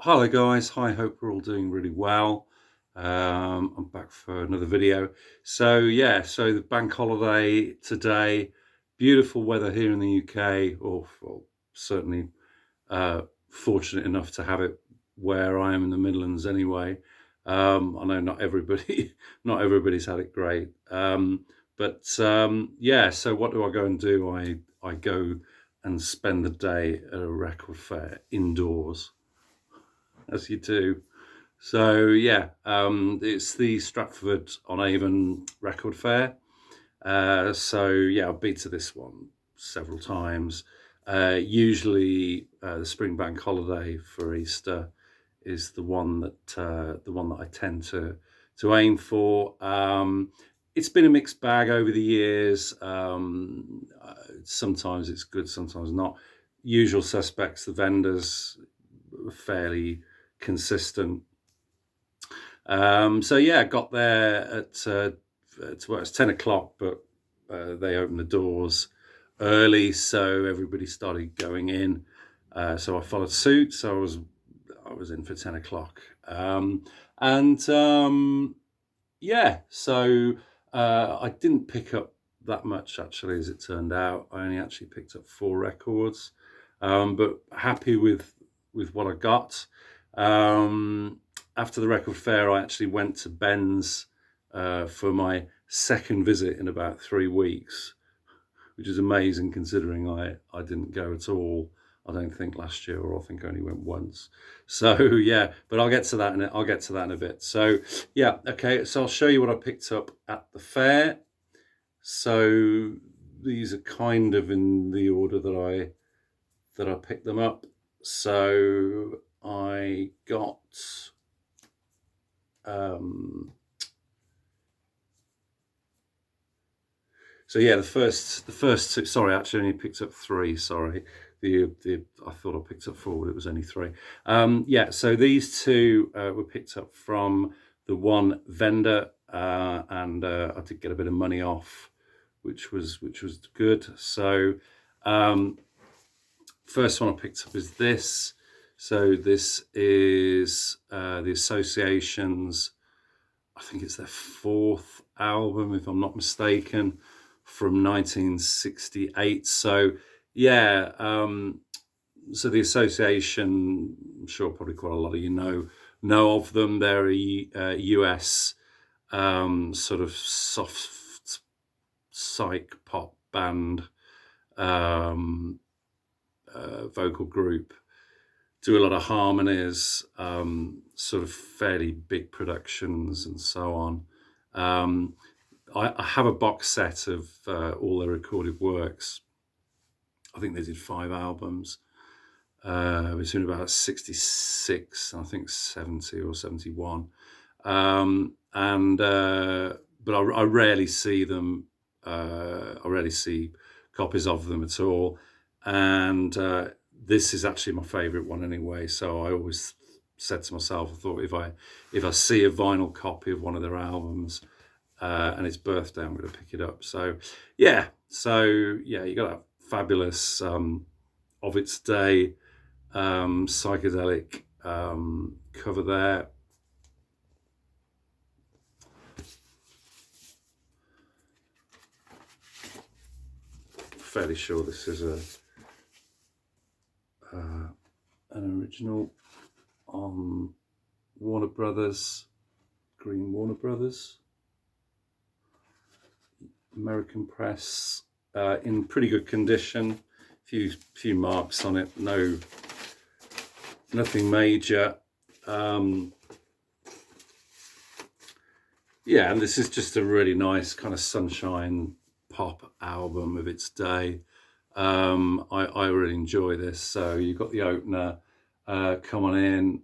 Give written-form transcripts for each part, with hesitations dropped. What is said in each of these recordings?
Hello guys, hi, hope we're all doing really well. I'm back for another video. So the bank holiday today, beautiful weather here in the UK, or well, certainly fortunate enough to have it where I am in the Midlands anyway. I know not everybody, not everybody's had it great. Yeah, so what do I go and do? I go and spend the day at a record fair indoors, as you do. It's the Stratford on Avon record fair. I've been to this one several times. Usually, the spring bank holiday for Easter is the one that I tend to aim for. It's been a mixed bag over the years. Sometimes it's good, sometimes not. Usual suspects, the vendors, are fairly consistent. I got there it's 10 o'clock, but they opened the doors early, so everybody started going in. So I followed suit. So I was in for 10 o'clock. And Yeah, so I didn't pick up that much actually, as it turned out. I only actually picked up 4 records, but happy with what I got. After the record fair, I actually went to Ben's for my second visit in about 3 weeks, which is amazing considering I didn't go at all. I don't think last year, or I think I only went once. So yeah, but I'll get to that in a bit. So yeah, okay. So I'll show you what I picked up at the fair. So these are kind of in the order that I picked them up. So I got the first two. Sorry, actually, I only picked up three. Sorry, I thought I picked up four, but it was only three. So these two were picked up from the one vendor, and I did get a bit of money off, which was good. So first one I picked up is this. So this is the Association's, I think it's their fourth album, if I'm not mistaken, from 1968. So yeah, so the Association, I'm sure probably quite a lot of you know of them. They're a US sort of soft psych pop band, vocal group. Do a lot of harmonies, sort of fairly big productions, and so on. I have a box set of all their recorded works. I think they did 5 albums between about 66 and I think 70 or 71. But I rarely see them. I rarely see copies of them at all. And this is actually my favorite one anyway. So I always said to myself, I thought if I see a vinyl copy of one of their albums and it's birthday, I'm going to pick it up. So yeah, you got that fabulous of its day psychedelic cover there. Fairly sure this is an original on Warner Brothers, Green Warner Brothers, American Press, in pretty good condition. Few marks on it, nothing major. And this is just a really nice kind of sunshine pop album of its day. I really enjoy this. So you've got the opener, Come On In.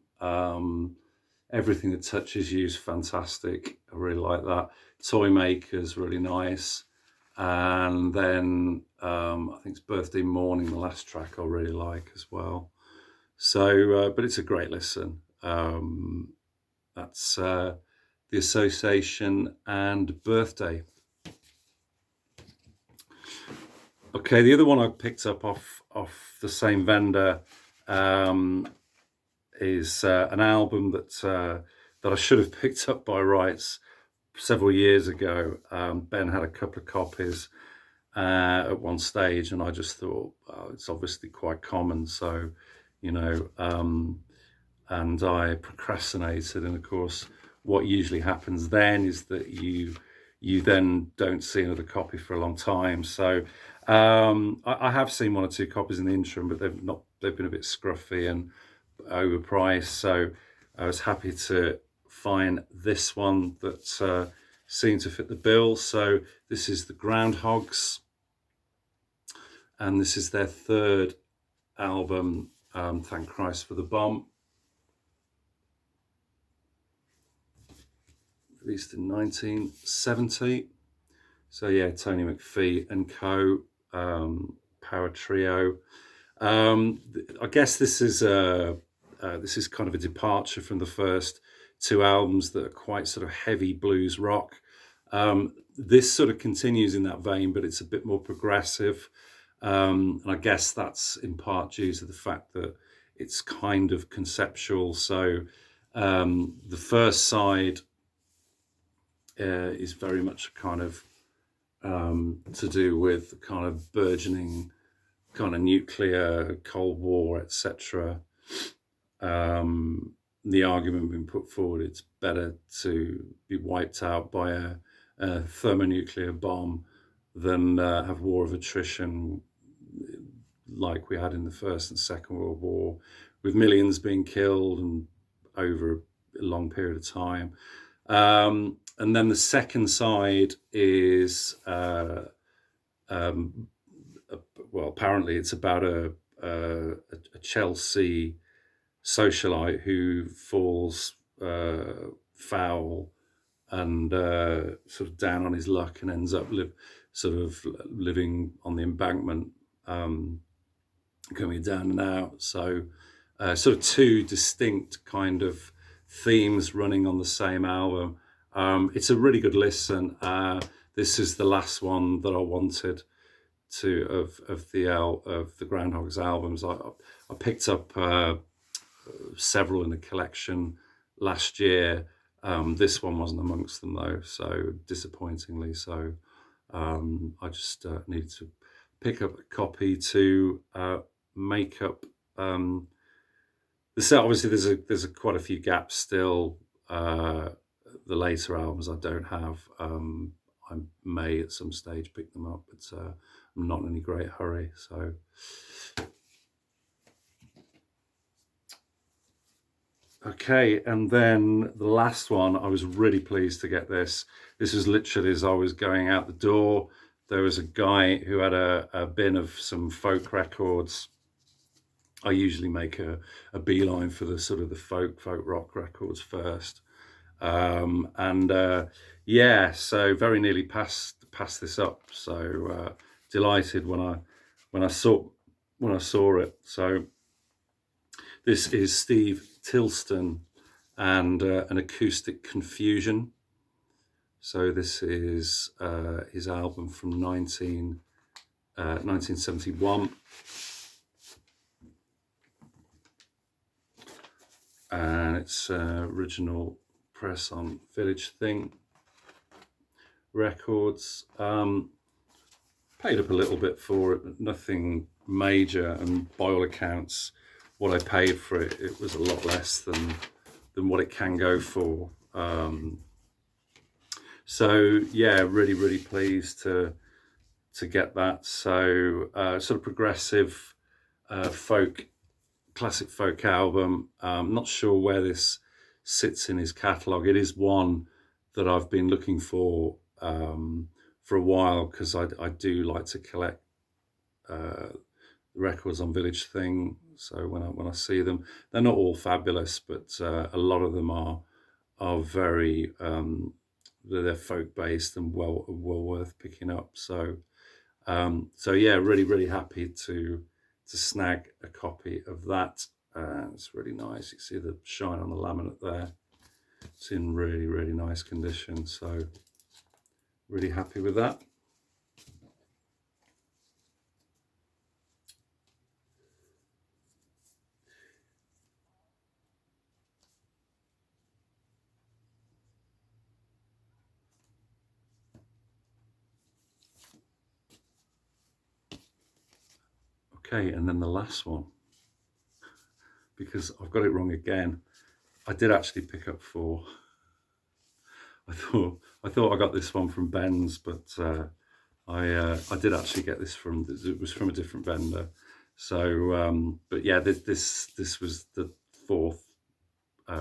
Everything That Touches You is fantastic. I really like that. Toy Maker's really nice. And then I think it's Birthday Morning, the last track, I really like as well. So, but it's a great listen. That's the Association and Birthday. Okay, the other one I picked up off the same vendor is an album that I should have picked up by rights several years ago. Ben had a couple of copies at one stage, and I just thought, oh, it's obviously quite common, so you know, and I procrastinated. And of course, what usually happens then is that you then don't see another copy for a long time. So I have seen one or two copies in the interim, but they've been a bit scruffy and overpriced. So I was happy to find this one that seemed to fit the bill. So this is the Groundhogs, and this is their third album, Thank Christ for the Bomb, released in 1970. So yeah, Tony McPhee and co, power trio. I guess this is kind of a departure from the first two albums that are quite sort of heavy blues rock. This sort of continues in that vein, but it's a bit more progressive. And I guess that's in part due to the fact that it's kind of conceptual. So the first side is very much kind of to do with the kind of burgeoning kind of nuclear, Cold War, etc. The argument being put forward, it's better to be wiped out by a thermonuclear bomb than have war of attrition like we had in the First and Second World War, with millions being killed and over a long period of time. And then the second side is, well, apparently it's about a Chelsea socialite who falls foul and sort of down on his luck and ends up living on the embankment, coming down and out. So sort of two distinct kind of themes running on the same album. It's a really good listen. This is the last one that I wanted to of the Groundhogs albums. I picked up several in the collection last year. This one wasn't amongst them though, so disappointingly so. I just needed to pick up a copy to make up the set. Obviously, there's quite a few gaps still. The later albums I don't have. I may at some stage pick them up, but I'm not in any great hurry. So, okay, and then the last one, I was really pleased to get this. This was literally as I was going out the door. There was a guy who had a bin of some folk records. I usually make a beeline for the sort of the folk rock records first. Yeah, so very nearly passed this up. So delighted when I saw it. So this is Steve Tilston and an Acoustic Confusion. So this is his album from 1971. And it's original press on Village Thing Records. Paid up a little bit for it, but nothing major. And by all accounts, what I paid for it, it was a lot less than what it can go for. So yeah, really pleased to get that. So sort of progressive classic folk album. Not sure where this sits in his catalogue. It is one that I've been looking for a while, because I do like to collect records on Village Thing. So when I see them, they're not all fabulous, but a lot of them are very they're folk based and well worth picking up. So yeah, really happy to snag a copy of that. It's really nice. You see the shine on the laminate there. It's in really nice condition. So really happy with that. Okay, and then the last one, because I've got it wrong again. I did actually pick up 4. I thought I got this one from Ben's, but I did actually get this from, it was from a different vendor. So, but yeah, this was the 4th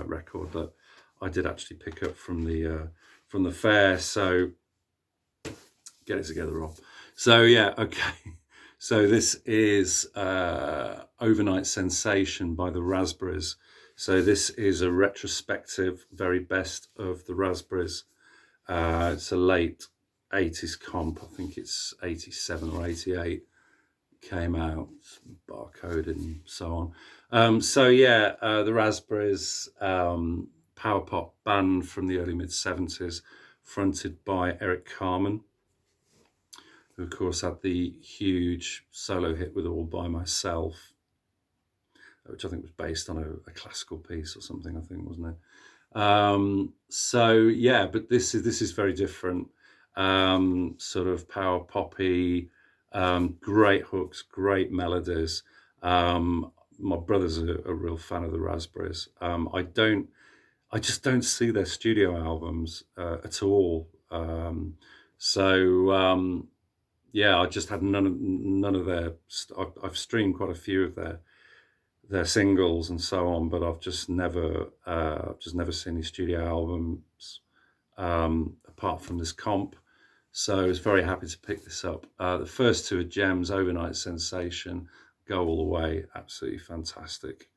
record that I did actually pick up from the fair. So get it together, Rob. So yeah, okay. So this is Overnight Sensation by the Raspberries. So this is a retrospective, very best of the Raspberries. It's a late 80s comp. I think it's 87 or 88 came out, barcode and so on. So yeah, the Raspberries, power pop band from the early mid-70s, fronted by Eric Carmen, who of course had the huge solo hit with All By Myself, which I think was based on a classical piece or something, I think, wasn't it? So yeah, but this is very different, sort of power poppy, great hooks, great melodies. My brother's a real fan of the Raspberries. I just don't see their studio albums at all. Yeah, I just had none of their. I've streamed quite a few of their singles and so on, but I've just never seen these studio albums apart from this comp. So I was very happy to pick this up. The first 2 are gems: Overnight Sensation, Go All the Way, absolutely fantastic.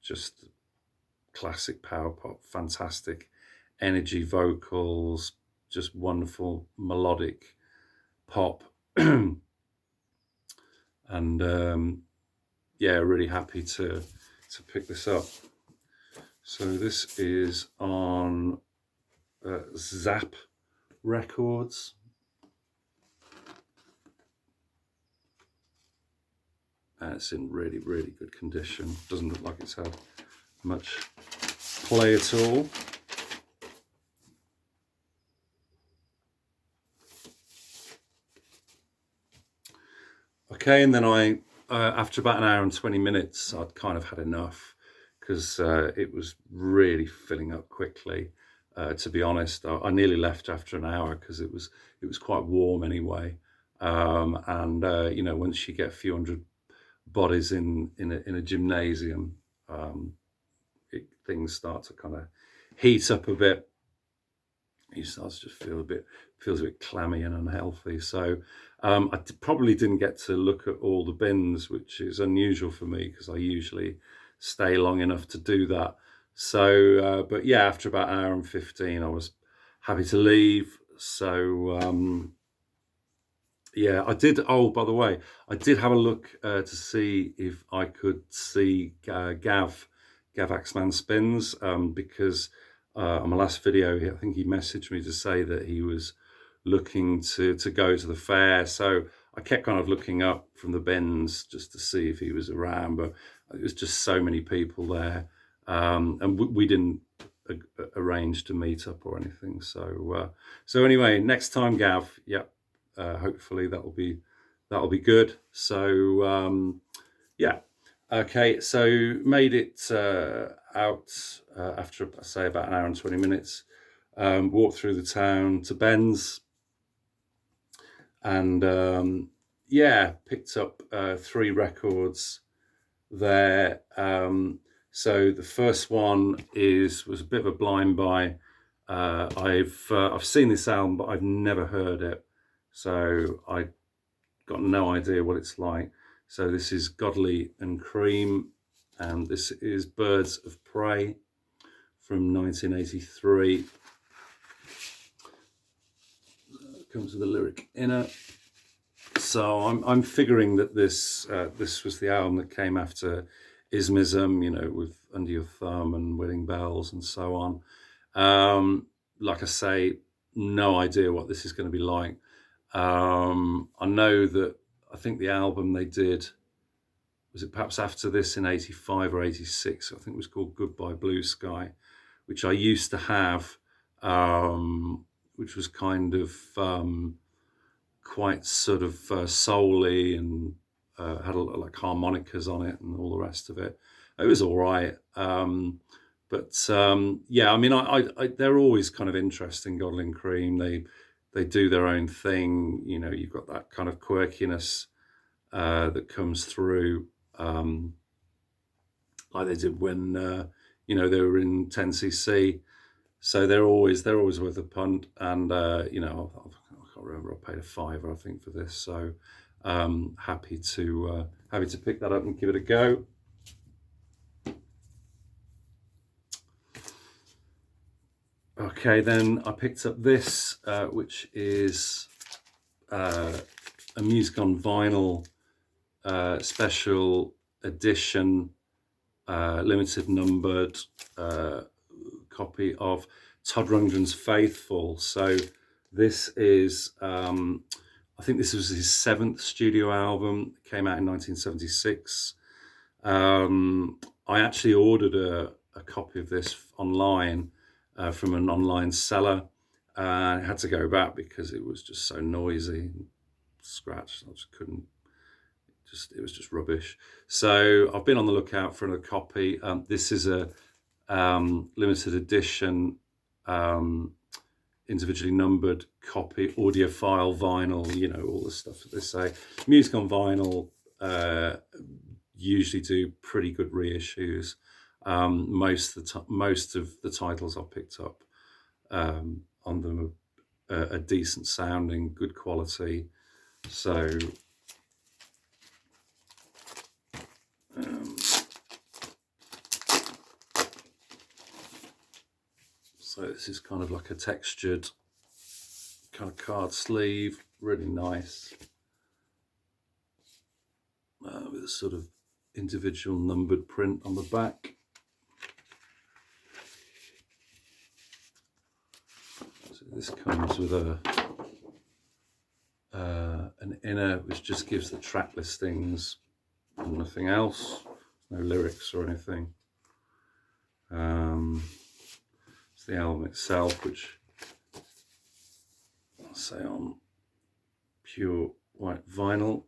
Just classic power pop, fantastic energy vocals, just wonderful melodic pop. And yeah, really happy to pick this up. So this is on Zap Records. And it's in really, really good condition. Doesn't look like it's had much play at all. Okay, and then after about an hour and 20 minutes, I'd kind of had enough, because it was really filling up quickly. To be honest, I nearly left after an hour because it was quite warm anyway. And you know, once you get a few hundred bodies in a gymnasium, things start to kind of heat up a bit. You start to just feels a bit clammy and unhealthy. So I probably didn't get to look at all the bins, which is unusual for me because I usually stay long enough to do that. So, but yeah, after about an hour and 15, I was happy to leave. So yeah, I did. Oh, by the way, I did have a look to see if I could see Gav Axman Spins, because on my last video, I think he messaged me to say that he was looking to go to the fair. So I kept kind of looking up from the bins just to see if he was around, but it was just so many people there, and we didn't arrange to meet up or anything. So anyway, next time, Gav, yep. Hopefully that'll be good. So yeah, okay. So made it out after, I say, about an hour and 20 minutes. Walked through the town to Ben's, and yeah, picked up 3 records there. So the first one was a bit of a blind buy. I've seen this album, but I've never heard it. So I got no idea what it's like. So this is Godley and Cream, and this is Birds of Prey from 1983. Comes with a lyric in it. So I'm figuring that this was the album that came after Ismism, you know, with Under Your Thumb and Wedding Bells and so on. Like I say, no idea what this is going to be like. I know that I think the album they did, was it perhaps after this in 85 or 86, I think it was called Goodbye Blue Sky, which I used to have, which was kind of quite sort of soul-y and had like harmonicas on it and all the rest of it. It was all right. Yeah, I mean, they're always kind of interesting. Godling Cream, they do their own thing. You know, you've got that kind of quirkiness that comes through, like they did when you know, they were in 10cc. So they're always worth a punt. And you know, I can't remember, I paid a £5, I think, for this. So happy to pick that up and give it a go. Okay, then I picked up this, which is a Music on Vinyl special edition, limited numbered copy of Todd Rundgren's Faithful. So this is, I think this was his 7th studio album. It came out in 1976. I actually ordered a copy of this online from an online seller. I had to go back because it was just so noisy and scratched. I just couldn't. It was just rubbish. So I've been on the lookout for another copy. This is a limited edition, individually numbered copy, audiophile vinyl. You know, all the stuff that they say. Music on Vinyl usually do pretty good reissues. Most of the titles I picked up on them are decent sounding, good quality. So this is kind of like a textured kind of card sleeve, really nice, with a sort of individual numbered print on the back. So this comes with an inner which just gives the track listings and nothing else. No lyrics or anything. It's the album itself, which I'll say on pure white vinyl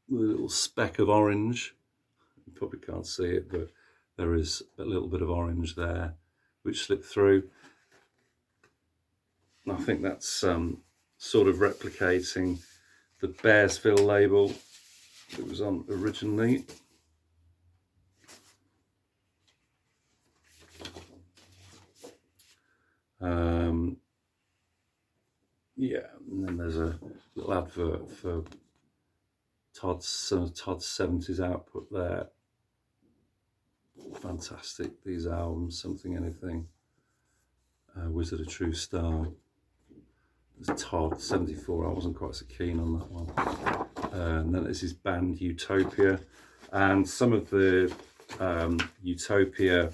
with a little speck of orange. You probably can't see it, but there is a little bit of orange there which slipped through. And I think that's sort of replicating the Bearsville label that was on originally. Yeah, and then there's a little advert for Todd's 70s output there. Fantastic, these albums, Something Anything, Wizard of True Star. There's Todd 74, I wasn't quite so keen on that one. And then there's his band Utopia, and some of the Utopia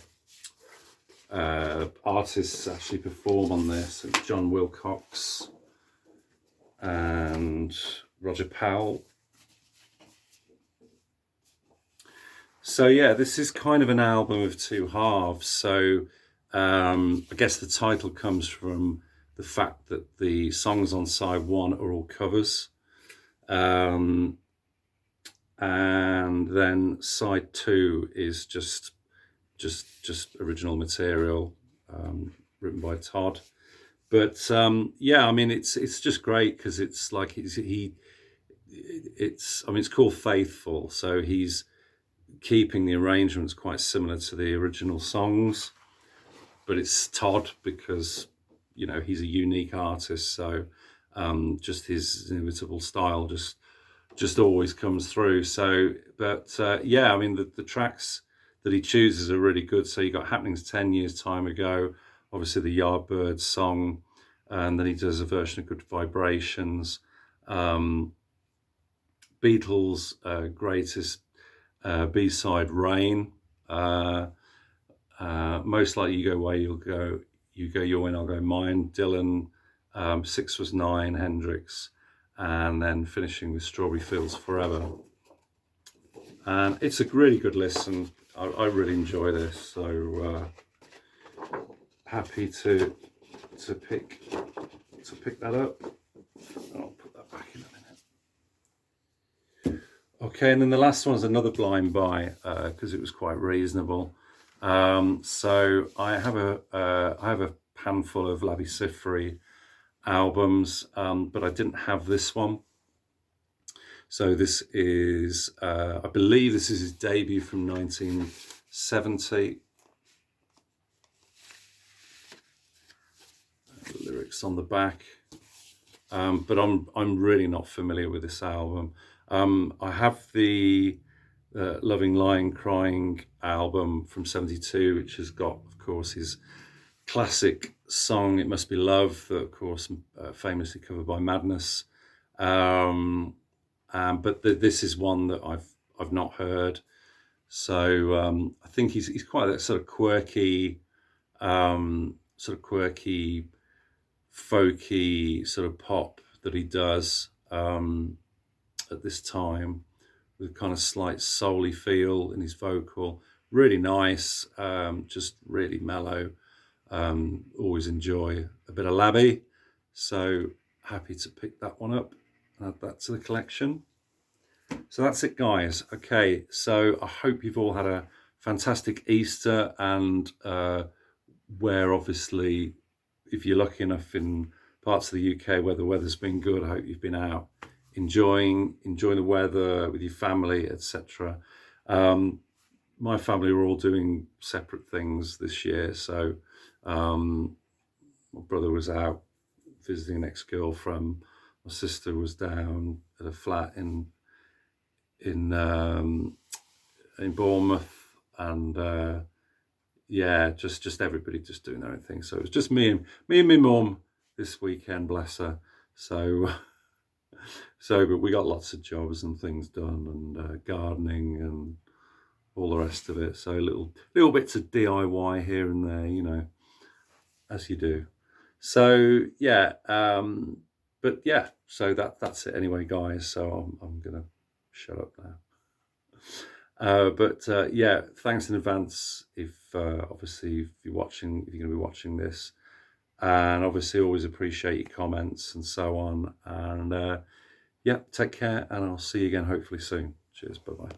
artists actually perform on this. John Wilcox and Roger Powell. So yeah, this is kind of an album of two halves. So I guess the title comes from the fact that the songs on side one are all covers, and then side two is just original material, written by Todd. But yeah, I mean, it's just great because it's like it's called Faithful, so he's keeping the arrangements quite similar to the original songs, but it's Todd because, you know, he's a unique artist, so just his inimitable style just always comes through. So, but yeah, I mean, the tracks that he chooses are really good. So you got Happenings 10 Years Time Ago, obviously the Yardbirds song, and then he does a version of Good Vibrations, Beatles' greatest B-side, Rain, Most Likely You Go Where You'll Go, You Go Your Way and I'll Go Mine, Dylan, 6 Was 9, Hendrix, and then finishing with Strawberry Fields Forever. And it's a really good listen. I really enjoy this, so happy to pick that up. I'll put that back in a minute. Okay, and then the last one's another blind buy because it was quite reasonable. So I have a handful of Labi Siffre albums, but I didn't have this one. So this is, I believe this is his debut from 1970. The lyrics on the back, but I'm really not familiar with this album. I have the Loving, Lying, Crying album from '72, which has got, of course, his classic song "It Must Be Love," that, of course, famously covered by Madness. But this is one that I've not heard. So I think he's quite that sort of quirky, folky sort of pop that he does at this time, with kind of slight soul-y feel in his vocal. Really nice, just really mellow. Always enjoy a bit of Labby. So happy to pick that one up and add that to the collection. So that's it, guys. Okay, so I hope you've all had a fantastic Easter, and where obviously, if you're lucky enough in parts of the UK where the weather's been good, I hope you've been out enjoying the weather with your family, etc. My family were all doing separate things this year, so my brother was out visiting an ex-girlfriend. My sister was down at a flat in Bournemouth, and yeah, just everybody just doing their own thing. So it was just me and my mum this weekend, bless her. So but we got lots of jobs and things done, and gardening and all the rest of it. So little bits of DIY here and there, as you do. So yeah, but yeah, so that's it anyway, guys. So I'm gonna shut up now. But yeah, thanks in advance if obviously if you're going to be watching this, and obviously always appreciate your comments and so on. And yeah, take care, and I'll see you again hopefully soon. Cheers, bye bye.